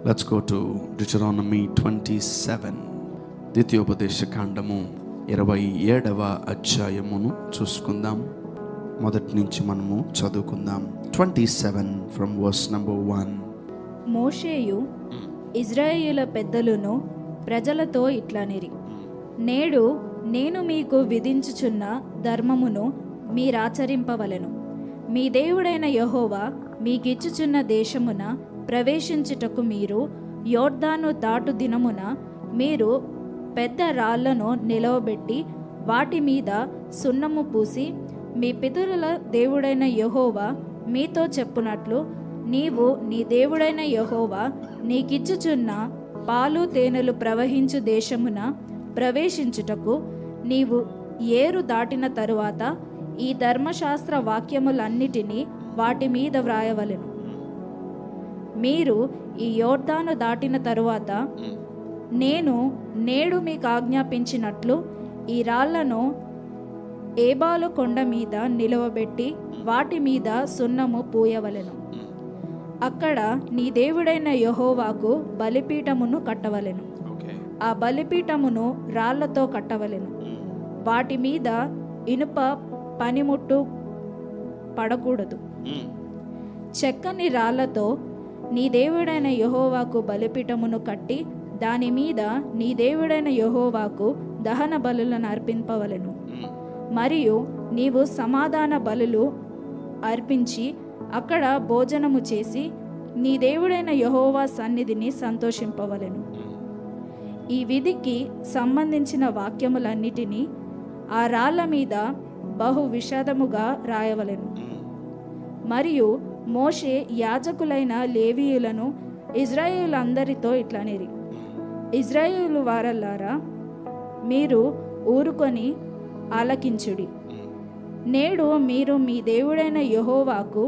Let's go to Deuteronomy 27. ద్వితీయోపదేశ కాండము 27వ అధ్యాయమును చూసుకుందాం. మొదటి నుంచి మనము చదువుకుందాం. 27 from verse number 1. మోషేయు ఇజ్రాయేలు పెద్దలను ప్రజలతో ఇట్లనిరి, నేడు నేను మీకు విధించుచున్న ధర్మమును మీరాచరింపవలెను. మీ దేవుడైన యెహోవా మీకిచ్చుచున్న దేశమున ప్రవేశించుటకు మీరు యోర్దాను దాటు దినమున మీరు పెద్ద రాళ్లను నిలవబెట్టి వాటి మీద సున్నము పూసి, మీ పితరుల దేవుడైన యెహోవా మీతో చెప్పునట్లు నీవు నీ దేవుడైన యెహోవా నీకిచ్చుచున్న పాలు తేనెలు ప్రవహించు దేశమున ప్రవేశించుటకు నీవు ఏరు దాటిన తరువాత ఈ ధర్మశాస్త్ర వాక్యములన్నిటినీ వాటి మీద వ్రాయవలెను. మీరు ఈ యోర్దాను దాటిన తరువాత నేను నేడు మీకు ఆజ్ఞాపించినట్లు ఈ రాళ్లను ఏబాలు కొండ మీద నిలవబెట్టి వాటి మీద సున్నము పూయవలెను. అక్కడ నీ దేవుడైన యెహోవాకు బలిపీఠమును కట్టవలెను. ఆ బలిపీఠమును రాళ్లతో కట్టవలెను. వాటి మీద ఇనుప పనిముట్టు పడకూడదు. చెక్కని రాళ్లతో నీ దేవుడైన యెహోవాకు బలిపీఠమును కట్టి దాని మీద నీ దేవుడైన యెహోవాకు దహన బలులను అర్పింపవలెను. మరియు నీవు సమాధాన బలులు అర్పించి అక్కడ భోజనము చేసి నీ దేవుడైన యెహోవా సన్నిధిని సంతోషింపవలెను. ఈ విధికి సంబంధించిన వాక్యములన్నిటినీ ఆ రాళ్ల మీద బహు విషదముగా రాయవలెను. మరియు మోషే యాజకులైన లేవీయులను ఇజ్రాయేలులందరితో ఇట్లనిరి, ఇజ్రాయేలు వారలారా, మీరు ఊరుకొని ఆలకించుడి. నేడు మీరు మీ దేవుడైన యెహోవాకు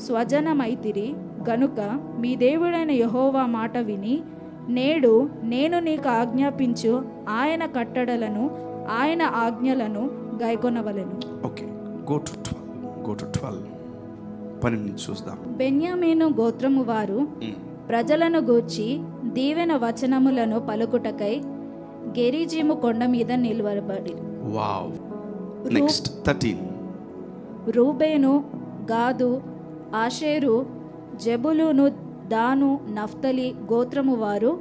స్వజనమైతిరి గనుక మీ దేవుడైన యెహోవా మాట విని నేడు నేను నీకు ఆజ్ఞాపించు ఆయన కట్టడలను ఆయన ఆజ్ఞలను గైకొనవలెను. Okay, go to 12. 12 చూద్దాం. బెన్యామీను గోత్రము వారు ప్రజలను గూర్చి దీవెన వచనములను పలుకుటకై గెరిజీము కొండ మీద నిలవబడి. వావ్. నెక్స్ట్ 13. రూబేను, గాదు, ఆషేరు, జెబులూను, దాను, నఫ్తలి గోత్రము వారు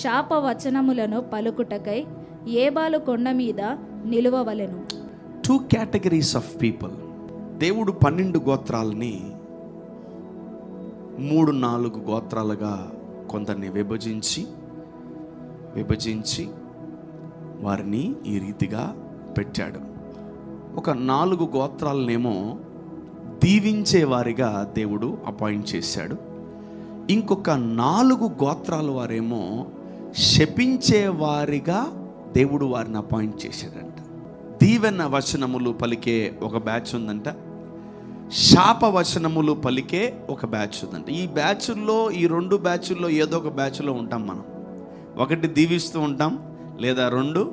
శాప వచనములను పలుకుటకై ఏబాలు కొండ మీద నిలువవలెను. 2 categories of people. దేవుడు 12 గోత్రాలని 3-4 గోత్రాలుగా కొందరిని విభజించి వారిని ఈ రీతిగా పెట్టాడు. ఒక 4 గోత్రాలనేమో దీవించే వారిగా దేవుడు అపాయింట్ చేశాడు. ఇంకొక 4 గోత్రాల వారేమో శపించే వారిగా దేవుడు వారిని అపాయింట్ చేశాడంట. దీవెన వచనములు పలికే ఒక బ్యాచ్ ఉందంట, శాప వచనములు పలికే ఒక బ్యాచ్ ఉందంట. ఈ బ్యాచుల్లో, ఈ 2 బ్యాచుల్లో ఏదో ఒక బ్యాచ్లో ఉంటాం మనం. ఒకటి దీవిస్తూ ఉంటాం, లేదా 2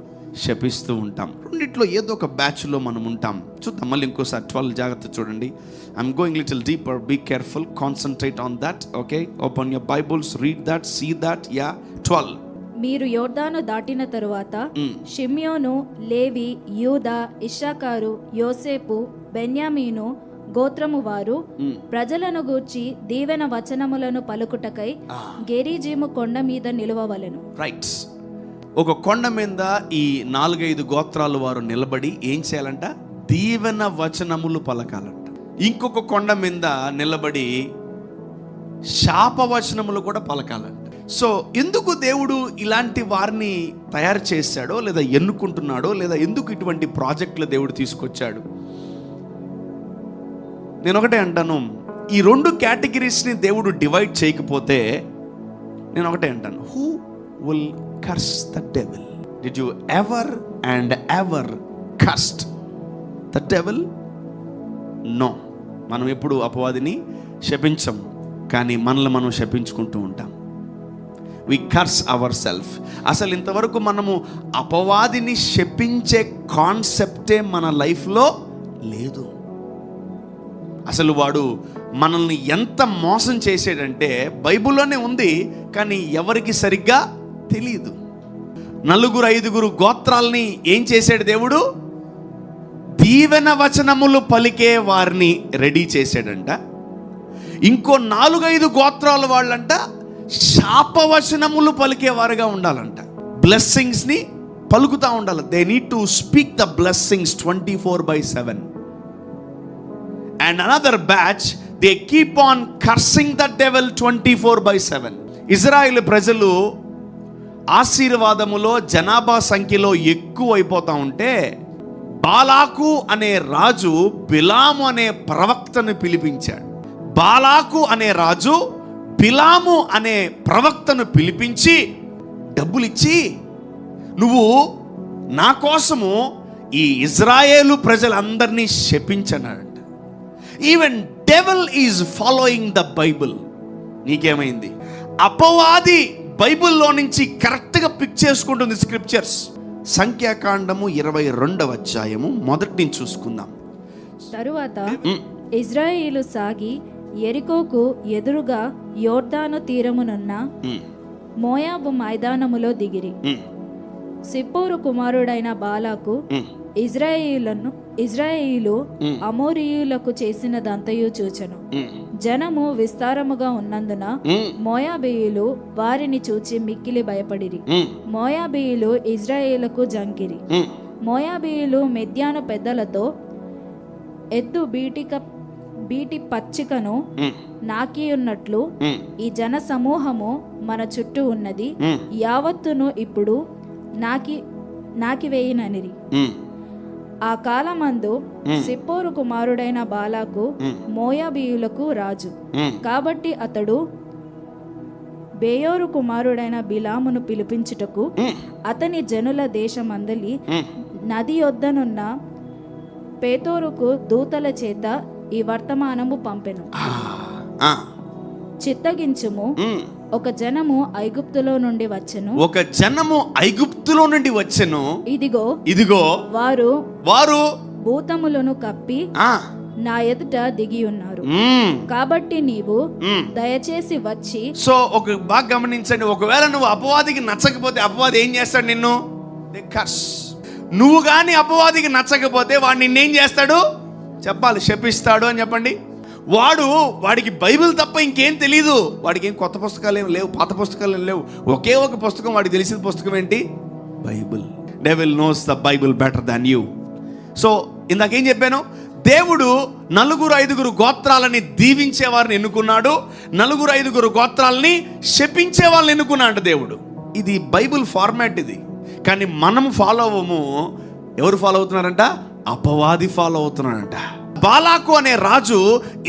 శపిస్తూ ఉంటాం. రెండిట్లో ఏదో ఒక బ్యాచ్లో మనం ఉంటాం. చూద్దాం మళ్ళీ ఇంకోసారి 12 జాగ్రత్త చూడండి. I'm going little deeper, be careful, concentrate on that. Okay, open your Bibles, read that, see that. Yeah, 12. మీరు యోర్దాను దాటిన తరువాత షిమ్యోను, లేవి, యూదా, ఇశ్శాకారు, యోసేపు, బెన్యామీను గోత్రము వారు ప్రజలను గూర్చి దీవెన వచనములను పలుకుటకై గెరిజీము కొండ మీద నిలువవలెను. రైట్. ఒక కొండ మీద ఈ 4-5 గోత్రాలు వారు నిలబడి ఏం చేయాలంట? దీవెన వచనములు పలకాలంట. ఇంకొక కొండ మీద నిలబడి శాప వచనములు కూడా పలకాలంట. సో ఎందుకు దేవుడు ఇలాంటి వారిని తయారు చేశాడో, లేదా ఎన్నుకుంటున్నాడో, లేదా ఎందుకు ఇటువంటి ప్రాజెక్టులు దేవుడు తీసుకొచ్చాడు? నేను ఒకటే అంటాను, ఈ 2 కేటగిరీస్ని దేవుడు డివైడ్ చేయకపోతే నేను ఒకటే అంటాను, who will curse the devil? Did you ever and ever cursed the devil? No. మనం ఎప్పుడు అపవాదిని శపించం, కానీ మనల్ని మనం శపించుకుంటూ ఉంటాం. We curse our self. అసలు ఇంతవరకు మనము అపవాదిని శపించే కాన్సెప్టే మన లైఫ్లో లేదు. అసలు వాడు మనల్ని ఎంత మోసం చేసాడంటే బైబిల్లోనే ఉంది, కానీ ఎవరికి సరిగ్గా తెలియదు. 4-5 గోత్రాల్ని ఏం చేశాడు దేవుడు? దీవెన వచనములు పలికే వారిని రెడీ చేశాడంట. ఇంకో 4-5 గోత్రాల వాళ్ళంట శాపవచనములు పలికేవారుగా ఉండాలంట. బ్లెస్సింగ్స్ని పలుకుతూ ఉండాలి. They need to speak the blessings 24/7. And another batch they keep on cursing the devil 24/7. Israel ప్రజలు ఆశీర్వాదములో జనాభా సంఖ్యలో ఎక్కువ అయిపోతూ ఉంటే బాలాకు అనే రాజు బిలాము అనే ప్రవక్తను పిలిపించాడు. బాలాకు అనే రాజు బిలాము అనే ప్రవక్తను పిలిపించి డబ్బులిచ్చి, నువ్వు నా కోసము ఈ ఇజ్రాయేలు ప్రజలందరినీ శపించన్నాడంట. Even devil is following the Bible. నీకేమైంది? అపవాది బైబిల్లో నుంచి కరెక్ట్గా పిక్ చేసుకుంటుంది స్క్రిప్చర్స్. సంఖ్యాకాండము 22వ అధ్యాయము మొదటి నుంచి చూసుకుందాం. తరువాత ఇజ్రాయేలు సాగి యెరికోకు ఎదురుగా యోర్దాను తీరమునున్న మోయాబు మైదానములో దిగిరి. సిప్పోరు కుమారుడైన బాలాకు ఇజ్రాయేలు అమోరీయులకు చేసినదంతయు చూచెను. జనము విస్తారముగా ఉన్నందున మోయాబీయులు వారిని చూచి మిక్కిలి భయపడిరి. మోయాబీయులు ఇజ్రాయేలుకు జంకిరి. మోయాబీయులు మిద్యాను పెద్దలతో, ఎద్దు బీటి పచ్చికను నాకియున్నట్లు ఈ జన సమూహము మన చుట్టూ ఉన్నది, యావత్తును ఇప్పుడు నాకివేయననిరి. ఆ కాలమందు సిప్పోరు కుమారుడైన బాలాకు మోయాబీయులకు రాజు. కాబట్టి అతడు బేయోరు కుమారుడైన బిలామును పిలిపించుటకు అతని జనుల దేశమందలి నది యొద్దనున్న పేతోరుకు దూతల చేత ఈ వర్తమానము పంపెను. చిత్తగించుము, ఒక జనము ఐగుప్తులో నుండి వచ్చెను. ఒక జనము ఐగుప్తులో నుండి వచ్చెను. ఇదిగో వారు భూతములను కప్పి నా ఎదుట దిగి ఉన్నారు. కాబట్టి నీవు దయచేసి వచ్చి. సో ఒక బాగా గమనించండి, ఒకవేళ నువ్వు అపవాదికి నచ్చకపోతే అపవాది ఏం చేస్తాడు? నిన్ను కర్స్. నువ్వు కానీ అపవాదికి నచ్చకపోతే వాడు నిన్నేం చేస్తాడు? చెప్పాలి, శపిస్తాడు అని చెప్పండి. వాడికి బైబిల్ తప్ప ఇంకేం తెలీదు. వాడికి ఏం కొత్త పుస్తకాలు ఏం లేవు, పాత పుస్తకాలు ఏం లేవు. ఒకే ఒక పుస్తకం వాడికి తెలిసిన పుస్తకం ఏంటి? Bible. Devil knows the Bible better than you. So ఇందాకేం చెప్పాను? దేవుడు 4-5 గోత్రాలని దీవించే వారిని ఎన్నుకున్నాడు, 4-5 గోత్రాలని శపించే వాళ్ళని ఎన్నుకున్నాడు దేవుడు. ఇది బైబిల్ ఫార్మాట్ ఇది. కానీ మనం ఫాలో అవ్వము. ఎవరు ఫాలో అవుతున్నారంట? అపవాది ఫాలో అవుతున్నాడంట. బాలాకు అనే రాజు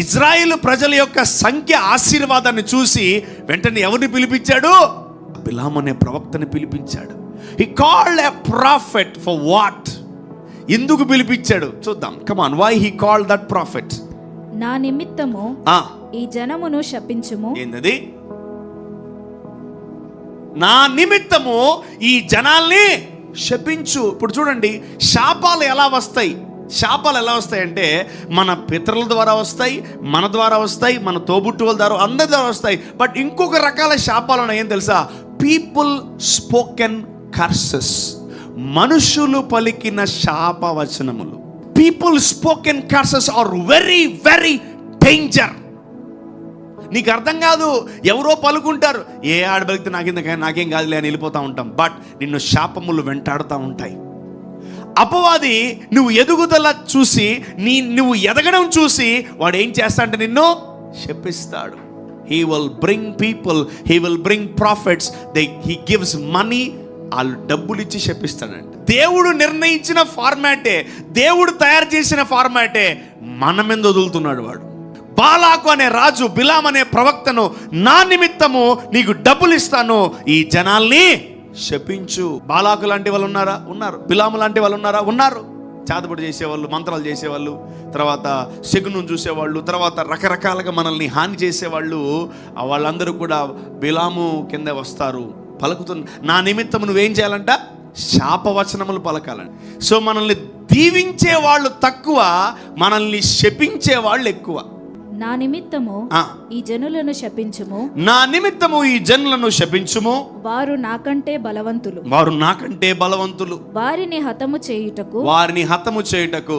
ఇజ్రాయేలు ప్రజల యొక్క సంఖ్య ఆశీర్వాదాన్ని చూసి వెంటనే ఎవరిని పిలిపించాడు? బిలాము అనే ప్రవక్తని పిలిపించాడు. He called a prophet for what? ఎందుకు పిలిపించాడు చూద్దాం. Come on, why he called that prophet? నా నిమిత్తము ఈ జనమును శపించుము. ఏంటది? నా నిమిత్తము ఈ జనాల్ని శపించు. ఇప్పుడు చూడండి, శాపాలు ఎలా వస్తాయి? శాపాలు ఎలా వస్తాయంటే మన పితరుల ద్వారా వస్తాయి, మన ద్వారా వస్తాయి, మన తోబుట్టువుల ద్వారా, అందరి ద్వారా వస్తాయి. బట్ ఇంకొక రకాల శాపాలు ఉన్నాయి. ఏం తెలుసా? People spoken curses. మనుషులు పలికిన శాపవచనములు. People spoken curses are very very danger. నీకు అర్థం కాదు. ఎవరో పలుకుంటారు, ఏ ఆడబలికితే నాకేం కాదులే అని వెళ్ళిపోతూ ఉంటాం. బట్ నిన్ను శాపములు వెంటాడుతూ ఉంటాయి. అపవాది నువ్వు ఎదుగుదల చూసి, నువ్వు ఎదగడం చూసి వాడు ఏం చేస్తాడంటే నిన్ను శపిస్తాడు. He will bring people, he will bring prophets, he gives money. వాళ్ళు డబ్బులు ఇచ్చి శపిస్తాడంట. దేవుడు నిర్ణయించిన ఫార్మాటే, దేవుడు తయారు చేసిన ఫార్మాటే మన మీద వదులుతున్నాడు వాడు. బాలాకు అనే రాజు బిలాం అనే ప్రవక్తను, నా నిమిత్తము నీకు డబ్బులు ఇస్తాను, ఈ జనాల్ని శపించు. బాలాకు లాంటి వాళ్ళు ఉన్నారా? ఉన్నారు. బిలాము లాంటి వాళ్ళు ఉన్నారా? ఉన్నారు. చాదబడి చేసేవాళ్ళు, మంత్రాలు చేసేవాళ్ళు, తర్వాత శకునం చూసేవాళ్ళు, తర్వాత రకరకాలుగా మనల్ని హాని చేసేవాళ్ళు, వాళ్ళందరూ కూడా బిలాము కింద వస్తారు. పలుకుతున్న నా నిమిత్తం నువ్వేం చేయాలంట? శాపవచనములు పలకాలంట. సో మనల్ని దీవించే వాళ్ళు తక్కువ, మనల్ని శపించే వాళ్ళు ఎక్కువ. నా నిమిత్తము ఆ, ఈ జనులను శపించుము, నా నిమిత్తము ఈ జనులను శపించుము, వారు నాకంటే బలవంతులు, వారు నాకంటే బలవంతులు, వారిని హతము చేయుటకు వారిని హతము చేయుటకు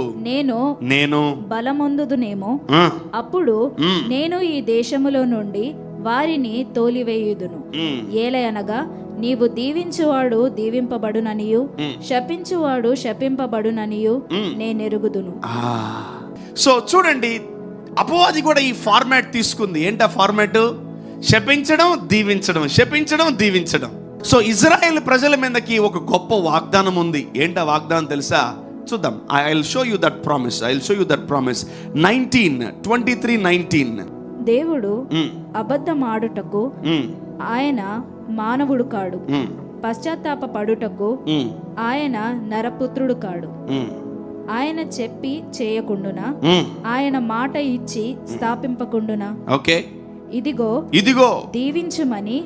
నేను బలమొందుదునేమో. ఆ, అప్పుడు ఉమ్, నేను ఈ దేశములో నుండి వారిని తోలివేయుదును. ఉమ్, ఏలయనగా నీవు దీవించువాడు దీవింపబడుననియు, శపించువాడు శపింపబడుననియు నేనెరుగుదును. సో చూడండి, అపవాది కూడా ఈ ఫార్మాట్ తీసుకుంది. ఏంటా ఫార్మాట్? శపించడం, దీవించడం, శపించడం, దీవించడం. సో ఇజ్రాయెల్ ప్రజల మీదకి ఒక గొప్ప వాగ్దానం ఉంది. ఏంటా వాగ్దానం తెలుసా? చూద్దాం. I will show you that promise. 19:19 దేవుడు అబద్ధమాడుటకు ఆయన మానవుడు కాడు, పశ్చాత్తాప పడుటకు ఆయన నరపుత్రుడు కాడు. ఆయన చెప్పి చేయకుండునా, ఆయన మాట ఇచ్చి స్థాపింపకుండునా. ఓకే, ఇదిగో దీవించుమని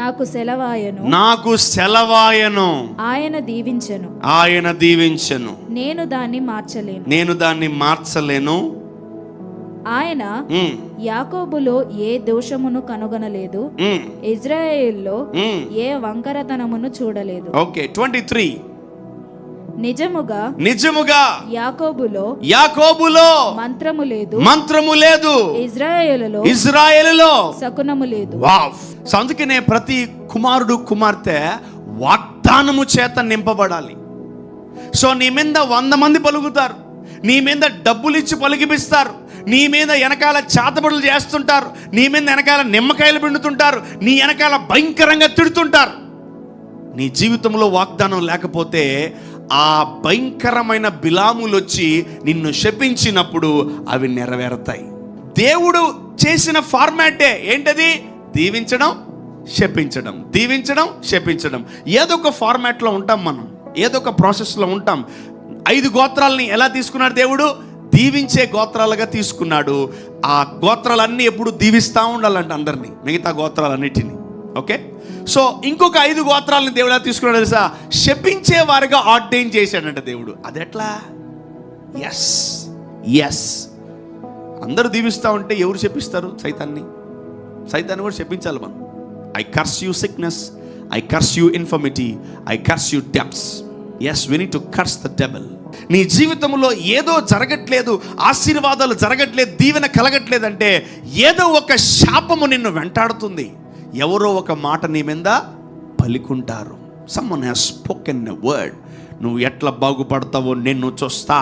నాకు సెలవాయను, ఆయన దీవించెను, నేను దాన్ని మార్చలేను. ఆయన యాకోబులో ఏ దోషమును కనుగొనలేదు, ఇజ్రాయేల్లో ఏ వంకరతనమును చూడలేదు. ఓకే, 23 నిజముగా యాకోబులో మంత్రము లేదు, ఇజ్రాయేలులో శకునము లేదు. వావ్! అందుకనే ప్రతి కుమారుడు కుమార్తె వాగ్దానము చేత నింపబడాలి. సో నీ మీద 100 మంది పలుకుతారు, నీ మీద డబ్బులు ఇచ్చి పలికిపిస్తారు, నీ మీద వెనకాల చేతబడులు చేస్తుంటారు, నీ మీద వెనకాల నిమ్మకాయలు పిండుతుంటారు, నీ వెనకాల భయంకరంగా తిడుతుంటారు. నీ జీవితంలో వాగ్దానం లేకపోతే ఆ భయంకరమైన బిలాములు వచ్చి నిన్ను శపించినప్పుడు అవి నెరవేరుతాయి. దేవుడు చేసిన ఫార్మాటే ఏంటది? దీవించడం, శపించడం, దీవించడం, శపించడం. ఏదో ఒక ఫార్మాట్లో ఉంటాం మనం, ఏదో ఒక ప్రాసెస్లో ఉంటాం. 5 గోత్రాలని ఎలా తీసుకున్నాడు దేవుడు? దీవించే గోత్రాలుగా తీసుకున్నాడు. ఆ గోత్రాలన్నీ ఎప్పుడు దీవిస్తూ ఉండాలంట అందరినీ, మిగతా గోత్రాలన్నిటినీ. ఓకే, సో ఇంకొక 5 గోత్రాలను దేవుడు ఎలా తీసుకున్నాడు తెలుసా? శపించే వారిగా ఆర్డైన్ చేశాడంట దేవుడు. అదెట్లా? ఎస్ అందరూ దీవిస్తూ ఉంటే ఎవరు శపిస్తారు? సైతాన్ని కూడా శపించాలి మనం. I curse you sickness, I curse you infirmity, I curse you debts. Yes, we need to curse the devil. నీ జీవితంలో ఏదో జరగట్లేదు, ఆశీర్వాదాలు జరగట్లేదు, దీవెన కలగట్లేదంటే ఏదో ఒక శాపము నిన్ను వెంటాడుతుంది. ఎవరో ఒక మాట నీ మీద పలికుంటారు. Someone has spoken a word. నువ్వు ఎట్లా బాగుపడతావో నేను చూస్తా,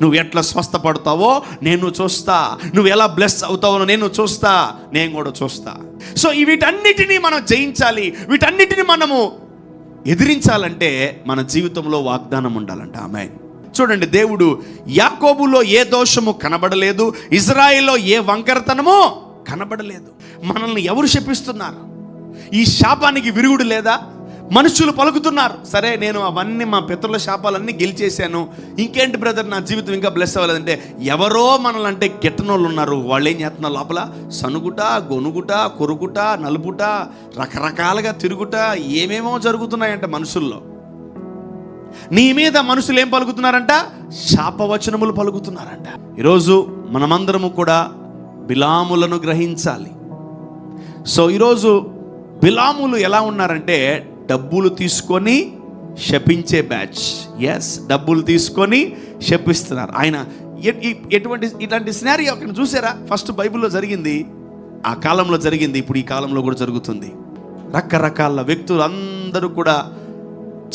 నువ్వు ఎట్లా స్వస్థపడతావో నేను చూస్తా, నువ్వు ఎలా బ్లెస్ అవుతావో నేను చూస్తా, నేను కూడా చూస్తా. సో వీటన్నిటినీ మనం జయించాలి, వీటన్నిటిని మనము ఎదిరించాలంటే మన జీవితంలో వాగ్దానం ఉండాలంట. ఆమేన్. చూడండి, దేవుడు యాకోబులో ఏ దోషము కనబడలేదు, ఇజ్రాయేల్లో ఏ వంకరతనమో కనబడలేదు. మనల్ని ఎవరు శపిస్తున్నారు? ఈ శాపానికి విరుగుడు లేదా? మనుషులు పలుకుతున్నారు. సరే, నేను అవన్నీ మా పితరుల శాపాలన్నీ గెలిచేశాను, ఇంకేంటి బ్రదర్ నా జీవితం ఇంకా బ్లెస్ అవ్వలేదంటే, ఎవరో మనలంటే గిట్టనోళ్ళు ఉన్నారు. వాళ్ళు ఏం చేస్తున్నారు? లోపల సనుగుట, గొనుగుట, కొరుకుట, నలుపుట, రకరకాలుగా తిరుగుట, ఏమేమో జరుగుతున్నాయంట మనుషుల్లో. నీ మీద మనుషులు ఏం పలుకుతున్నారంట? శాపవచనములు పలుకుతున్నారంట. ఈరోజు మనమందరము కూడా బిలాములను గ్రహించాలి. సో ఈరోజు బిలాములు ఎలా ఉన్నారంటే, డబ్బులు తీసుకొని శపించే బ్యాచ్. ఎస్, డబ్బులు తీసుకొని శపిస్తున్నారు. ఆయన ఇట్లాంటి సినారియో అక్కడ చూసారా? ఫస్ట్ బైబిల్లో జరిగింది, ఆ కాలంలో జరిగింది, ఇప్పుడు ఈ కాలంలో కూడా జరుగుతుంది. రకరకాల వ్యక్తులు అందరూ కూడా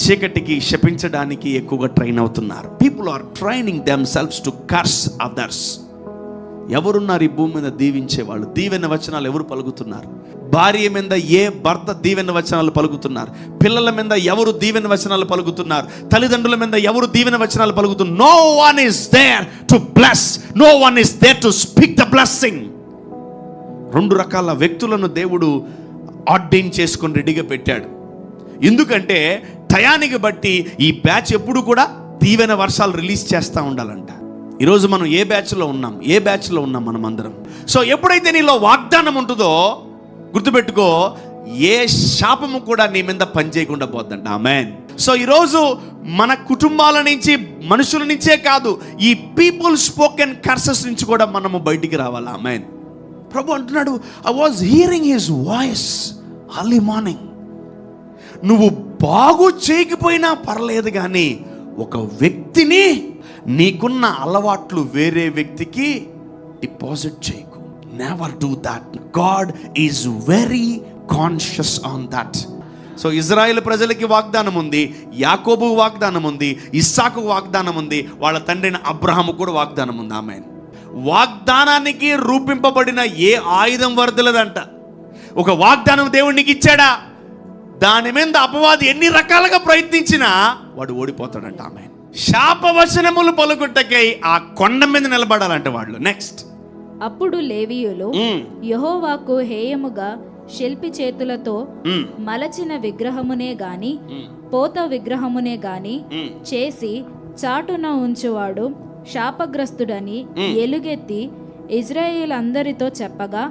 చీకటికి శపించడానికి ఎక్కువగా ట్రైన్ అవుతున్నారు. People are training themselves to curse others. ఎవరున్నారు ఈ భూమి మీద దీవించే వాళ్ళు? దీవెన వచనాలు ఎవరు పలుకుతున్నారు? భార్య మీద ఏ భర్త దీవెన వచనాలు పలుకుతున్నారు? పిల్లల మీద ఎవరు దీవెన వచనాలు పలుకుతున్నారు? తల్లిదండ్రుల మీద ఎవరు దీవెన వచనాలు పలుకుతున్నారు? No one is there to bless, no one is there to speak the blessing. 2 రకాల వ్యక్తులను దేవుడు ఆర్డైన్ చేసుకొని రెడీగా పెట్టాడు. ఎందుకంటే టయానికి బట్టి ఈ బ్యాచ్ ఎప్పుడు కూడా దీవెన వర్షాలు రిలీజ్ చేస్తూ ఉండాలంట. ఈరోజు మనం ఏ బ్యాచ్లో ఉన్నాం మనం అందరం. సో ఎప్పుడైతే నీలో వాగ్దానం ఉంటుందో గుర్తుపెట్టుకో, ఏ శాపము కూడా నీ మీద పనిచేయకుండా పోద్దంట. ఆమేన్. సో ఈరోజు మన కుటుంబాల నుంచి, మనుషుల నుంచే కాదు, ఈ పీపుల్ స్పోకెన్ కర్సెస్ నుంచి కూడా మనము బయటికి రావాలి. ఆమేన్. ప్రభు అంటున్నాడు, I was hearing his voice early morning. నువ్వు బాగు చేయకపోయినా పర్లేదు, కానీ ఒక వ్యక్తిని, నీకున్న అలవాట్లు వేరే వ్యక్తికి డిపాజిట్ చేయకు. Never do that. God is very conscious on that. So Israel ప్రజలకి వాగ్దానం ఉంది, యాకోబు వాగ్దానం ఉంది, ఇస్సాకు వాగ్దానం ఉంది, వాళ్ళ తండ్రిని అబ్రహాము కూడా వాగ్దానం ఉంది. ఆమేన్. వాగ్దానానికి రూపింపబడిన ఏ ఆయుధం వర్ధలదంట. ఒక వాగ్దానం దేవుడు నీకు ఇచ్చాడా, దాని మీద అపవాది ఎన్ని రకాలుగా ప్రయత్నించినా వాడు ఓడిపోతాడంట. ఆమేన్. శాపవచనములు పలుకుటకై ఆ కొండ మీద నిలబడాలంట వాళ్ళు. నెక్స్ట్, అప్పుడు లేవీయులు యెహోవాకు హేయముగా శిల్పి చేతులతో మలచిన విగ్రహమునే గాని పోత విగ్రహమునే గాని చేసి చాటున ఉంచువాడు శాపగ్రస్తుడని ఎలుగెత్తి ఇశ్రాయేలందరితో చెప్పగా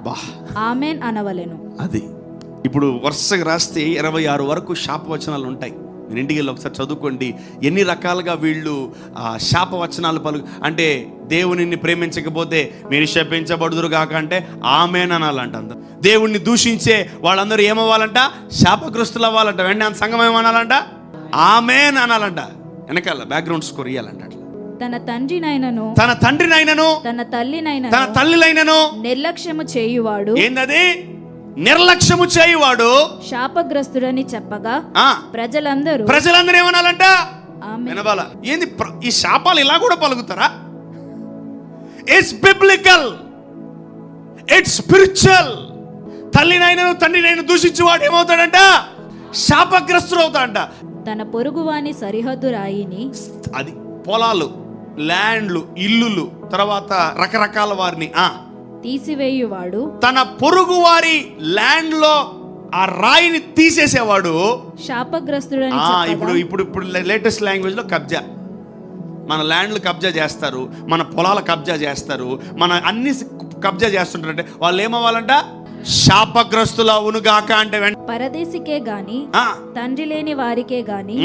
ఆమేన్ అనవలెను. అది ఇప్పుడు వరుసగా రాస్తే 26 వరకు శాపవచనాలు ఉంటాయి. మీరు ఇంటికి వెళ్ళి ఒకసారి చదువుకోండి. ఎన్ని రకాలుగా వీళ్ళు శాపవచనాలు అంటే దేవునిని ప్రేమించకపోతే మీరు శపించబడుదురు కాక అంటే ఆమేన్ అనాలంట. అందరూ దేవుణ్ణి దూషించే వాళ్ళందరూ ఏమవ్వాలంట, శాపగ్రస్తులు అవ్వాలంట. వెంటనే సంఘం ఏమనాలంట, ఆమేన్ అనాలంట. వెనకాల బ్యాక్గ్రౌండ్ స్కోర్ ఇవ్వాలంట. అట్లా తన తండ్రినైనను తన తల్లినైనను నిర్లక్ష్యము చేయువాడు, ఏందది, నిర్లక్ష్యము చేయువాడు శాపగ్రస్తుడని చెప్పగా ప్రజలందరూ ఏమనాలంట, వినబాల. ఏంది ఈ శాపాలు ఇలా కూడా పలుకుతారా? It's biblical, it's spiritual. తల్లినైనను తండ్రినైనా దూషించేవాడు ఏమవుతాడంట, శాపగ్రస్తుడు అవుతాడంట. తన పొరుగువాని సరిహద్దు రాయిని, అది పొలాలు, ల్యాండ్లు, ఇల్లులు, తర్వాత రకరకాల వారిని తీసివేయువాడు, తన పొరుగు వారి ల్యాండ్ లో ఆ రాయిని తీసేసేవాడు శాపగ్రస్తుడని ఇప్పుడు లేటెస్ట్ లాంగ్వేజ్ లో కబ్జా. మన ల్యాండ్లు కబ్జా చేస్తారు, మన పొలాల కబ్జా చేస్తారు, మన అన్ని కబ్జా చేస్తుంటారంటే వాళ్ళు ఏమవ్వాలంట, శాపగ్రస్తులు అవునుగాక. అంటే పరదేశికే గాని, తండ్రి లేని వారికే గాని,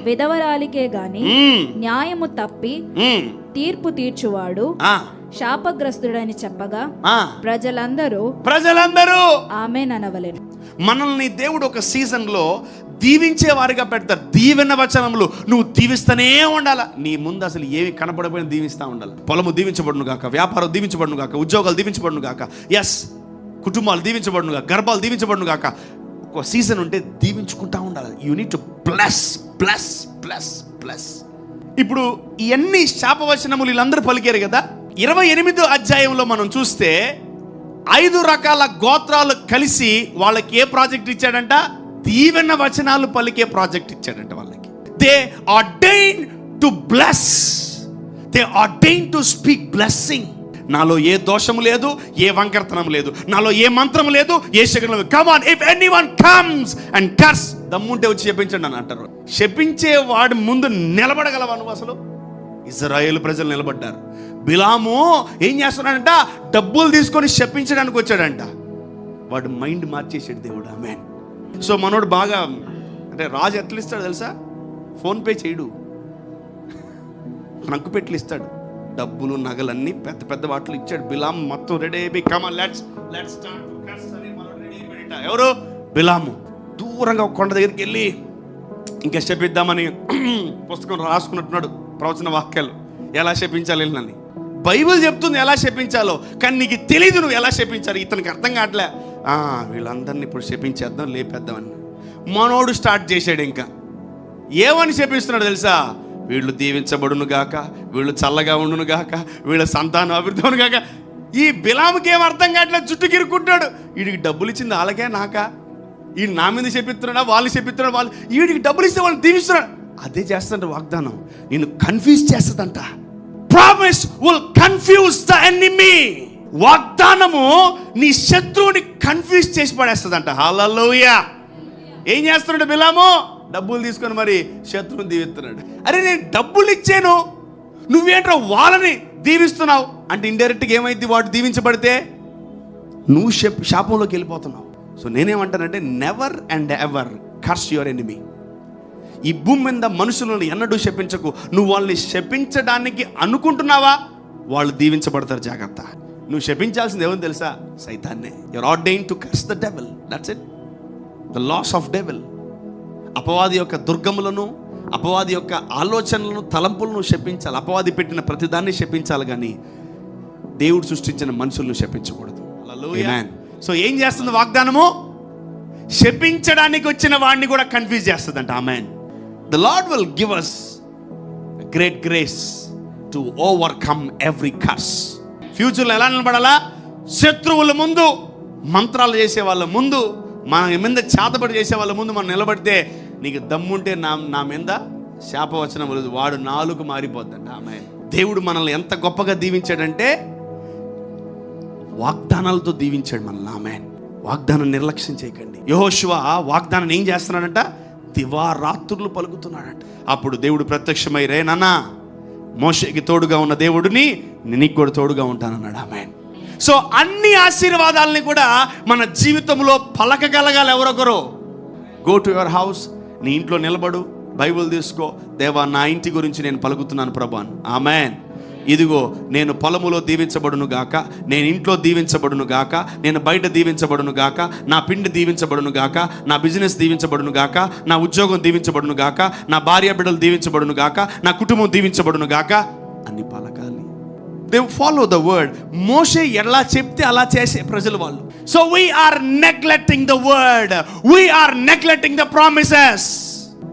విధవరాలికే గాని న్యాయము తప్పి తీర్పు తీర్చువాడు శాపగ్రస్తుడని చెప్పగా ప్రజలందరూ ఆమేన్ అనవలెను. మనల్ని దేవుడు ఒక సీజన్ లో దీవించే వారిగా పెడతారు. దీవెన వచనములు నువ్వు దీవిస్తూనే ఉండాలి. నీ ముందు అసలు ఏమి కనపడపోయినా దీవిస్తూ ఉండాలి. పొలము దీవించబడును గాక, వ్యాపారం దీవించబడును గాక, ఉద్యోగాలు దీవించబడును గాక, ఎస్ కుటుంబాలు దీవించబడును గాక, గర్భాలు దీవించబడును గాక. ఒక సీజన్ ఉంటే దీవించుకుంటా ఉండాలి. You need to bless bless bless bless. ఇప్పుడు ఇవన్నీ శాపవచనములు వీళ్ళందరూ పలికారు కదా. 28వ అధ్యాయంలో మనం చూస్తే 5 రకాల గోత్రాలు కలిసి వాళ్ళకి ఏ ప్రాజెక్ట్ ఇచ్చాడంట, దీవెన వచనాలు పలికే ప్రాజెక్ట్ ఇచ్చాడంట వాళ్ళకి. They ordain to bless, they ordain to speak blessing. నాలో ఏ దోషము లేదు, ఏ వంకరతనం లేదు, నాలో ఏ మంత్రం లేదు, ఏ శకునం లేదు. Come on, if anyone comes and curse, దమ్ముంటే వచ్చి శపించండి అని అంటారు. శపించే వాడి ముందు నిలబడగలవా నువ్వు? అసలు ఇశ్రాయేలు ప్రజలు నిలబడ్డారు. బిలాము ఏం చేస్తున్నాడంట, డబ్బులు తీసుకొని శపించడానికి వచ్చాడంట. వాడు మైండ్ మార్చేసాడు దేవుడు. ఆమేన్. సో మనోడు బాగా అంటే రాజు ఎట్లా ఇస్తాడు తెలుసా? ఫోన్పే చేయడు, నక్కు పెట్లు ఇస్తాడు. డబ్బులు నగలన్నీ పెద్ద పెద్ద వాటిలో ఇచ్చాడు. బిలాం మొత్తం రెడీ అయిపోయి come on let's start to curse అని మనోడు రెడీ అయిపోయాట. ఎవరు? బిలాము. దూరంగా ఒక కొండ దగ్గరికి వెళ్ళి ఇంకా శపిద్దామని పుస్తకం రాసుకున్నట్టున్నాడు, ప్రవచన వాక్యాలు ఎలా శపించాలి అని. బైబిల్ చెప్తుంది ఎలా శపించాలో, కానీ నీకు తెలీదు నువ్వు ఎలా శపించాలి. ఇతనికి అర్థం కావట్లే. వీళ్ళందరినీ ఇప్పుడు శపించేద్దాం, లేపేద్దామని మనోడు స్టార్ట్ చేశాడు. ఇంకా ఏమని శపిస్తున్నాడు తెలుసా? వీళ్ళు దీవించబడును గాక, వీళ్ళు చల్లగా ఉండును గాక, వీళ్ళ సంతానం అభివృద్ధి అవును గాక. ఈ బిలాముకి ఏం అర్థం కావట్లేదు, జుట్టు గిరుక్కుంటాడు. వీడికి డబ్బులు ఇచ్చింది వాళ్ళకే నాకా? ఈ నా మీద చెప్పిస్తున్నాడా, వాళ్ళు చెప్పిస్తున్నాడు, వాళ్ళు వీడికి డబ్బులు ఇస్తే వాళ్ళు దీవిస్తున్నాడు. అదే చేస్తుంట వాగ్దానం, నేను కన్ఫ్యూజ్ చేస్తుందంట. Promise will confuse the enemy. వాగ్దానము నీ శత్రువుని కన్ఫ్యూజ్ చేసి పడేస్తుందంట. హల్లెలూయా. ఏం చేస్తున్నాడు బిలాము? డబ్బులు తీసుకొని మరి శత్రువుని దీవిస్తున్నాడు. అరే నేను డబ్బులు ఇచ్చాను, నువ్వేంట్రా వాళ్ళని దీవిస్తున్నావు అంటే ఇండైరెక్ట్గా ఏమైంది? వాడు దీవించబడితే నువ్వు శాపంలోకి వెళ్ళిపోతున్నావు. సో నేనేమంటానంటే never and ever curse your enemy. ఈ భూమి మీద మనుషులను ఎన్నడూ శపించకు. నువ్వు వాళ్ళని శపించడానికి అనుకుంటున్నావా, వాళ్ళు దీవించబడతారు. జాగ్రత్త. నువ్వు శపించాల్సింది ఏమని తెలుసా? సైతాన్నే. You are ordained to curse the devil. That's it. The laws of devil. అపవాది యొక్క దుర్గములను, అపవాది యొక్క ఆలోచనలను, తలంపులను శపించాలి. అపవాది పెట్టిన ప్రతిదాన్ని శపించాలి, కానీ దేవుడు సృష్టించిన మనుషులను శపించకూడదు. ఆమేన్. సో ఏం చేస్తుంది వాగ్దానము? శపించడానికి వచ్చిన వాడిని కూడా కన్ఫ్యూజ్ చేస్తుందంట. ఆమేన్. The lord will give us great grace to overcome every curse. ఫ్యూచర్లో ఎలా నిలబడాలా? శత్రువుల ముందు, మంత్రాలు చేసే వాళ్ళ ముందు, మన మీద చేతబడి చేసే వాళ్ళ ముందు మనం నిలబడితే, నీకు దమ్ముంటే నా మీద శాపవచనం లేదు, వాడు నాలుగు మారిపోద్దంట. ఆమేన్. దేవుడు మనల్ని ఎంత గొప్పగా దీవించాడంటే వాగ్దానాలతో దీవించాడు మనల్ని. ఆమేన్. వాగ్దానం నిర్లక్ష్యం చేయకండి. యెహోషువ వాగ్దానం ఏం చేస్తున్నాడంట? దివారాత్రులు పలుకుతున్నాడంట. అప్పుడు దేవుడు ప్రత్యక్షమై, రే నాన్నా, మోషేకి తోడుగా ఉన్న దేవుడిని నీకు కూడా తోడుగా ఉంటానన్నాడు. ఆమేన్. సో అన్ని ఆశీర్వాదాలని కూడా మన జీవితంలో పలకగలగాలి ఎవరొకరు. గో టు యువర్ హౌస్, నీ ఇంట్లో నిలబడు, బైబిల్ తీసుకో. దేవా, నా ఇంటి గురించి నేను పలుకుతున్నాను ప్రభా. ఆమేన్. ఇదిగో, నేను పొలములో దీవించబడును గాక, నేను ఇంట్లో దీవించబడును గాక, నేను బయట దీవించబడును గాక, నా పిండి దీవించబడును గాక, నా బిజినెస్ దీవించబడును గాక, నా ఉద్యోగం దీవించబడును గాక, నా భార్య బిడ్డలు దీవించబడును గాక, నా కుటుంబం దీవించబడును గాక అని పలకాలి. They follow the word. మోషే ఎలా చెప్తే అలా చేసే ప్రజలు వాళ్ళు. So we are neglecting the word, we are neglecting the promises.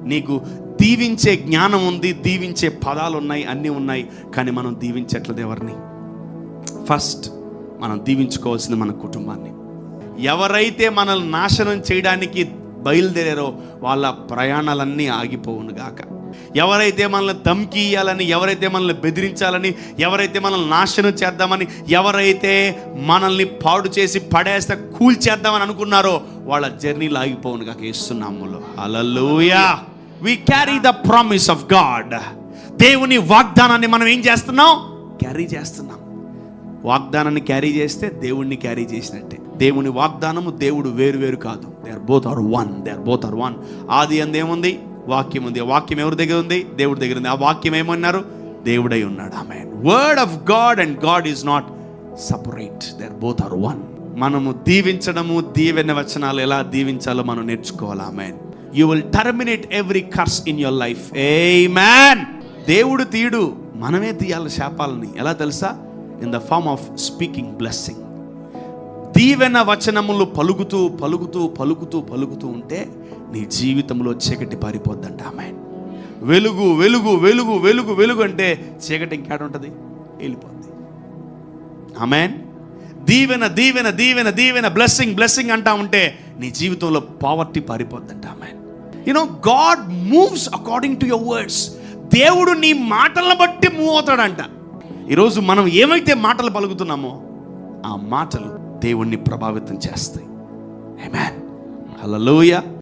నీకు దీవించే జ్ఞానం ఉంది, దీవించే పదాలు ఉన్నాయి, అన్నీ ఉన్నాయి, కానీ మనం దీవించట్లేదు ఎవరిని? ఫస్ట్ మనం దీవించుకోవాల్సింది మన కుటుంబాన్ని. ఎవరైతే మనల్ని నాశనం చేయడానికి బయలుదేరారో వాళ్ళ ప్రయాణాలన్నీ ఆగిపోవును గాక. ఎవరైతే మనల్ని ధమ్కి ఇయ్యాలని, ఎవరైతే మనల్ని బెదిరించాలని, ఎవరైతే మనల్ని నాశనం చేద్దామని, ఎవరైతే మనల్ని పాడు చేసి పడేస్తే కూల్చేద్దామని అనుకున్నారో వాళ్ళ జర్నీలు ఆగిపోవును గాక యేసు నామములో. హల్లెలూయా. We carry the promise of God. దేవుని వాగ్దానాన్ని మనం ఏం చేస్తున్నాం? క్యారీ చేస్తున్నాం. వాగ్దానాన్ని క్యారీ చేస్తే దేవుణ్ణి క్యారీ చేసినట్టే. దేవుని వాగ్దానము, దేవుడు వేరు వేరు కాదు. They are both are one. They are both are one. ఆది అందు ఏముంది? వాక్యం ఉంది. ఆ వాక్యం ఎవరి దగ్గర ఉంది? దేవుడి దగ్గర ఉంది. ఆ వాక్యం ఏమన్నారు? దేవుడై ఉన్నాడు. ఆమేన్. Word of God and God is not separate. They are both are one. మనము దీవించడము, దీవెన వచనాలు ఎలా దీవించాలో మనం నేర్చుకోవాలి. ఆమేన్. You will terminate every curse in your life. Amen. దేవుడు తీయడు, మనమే తీయాలి శాపాలని. ఎలా తెలుసా? In the form of speaking blessing. దీవెన వచనములు పలుకుతూ పలుకుతూ పలుకుతూ పలుకుతూ ఉంటే నీ జీవితంలో చీకటి పారిపోద్దంట. ఆమేన్. వెలుగు వెలుగు వెలుగు వెలుగు వెలుగు అంటే చీకటి ఇంకేడ ఉంటుంది? వెళ్ళిపోద్ది. ఆమేన్. దీవెన దీవెన దీవెన దీవెన, బ్లెస్సింగ్ బ్లెస్సింగ్ అంటా ఉంటే నీ జీవితంలో పావర్టీ పారిపోద్దంట. ఆమేన్. God moves according to your words. దేవుడు నీ మాటలను బట్టి మూవ్ అవుతాడంట. ఈరోజు మనం ఏమైతే మాటలు పలుకుతున్నామో ఆ మాటలు దేవుణ్ణి ప్రభావితం చేస్తాయి. ఆమేన్. హల్లెలూయా.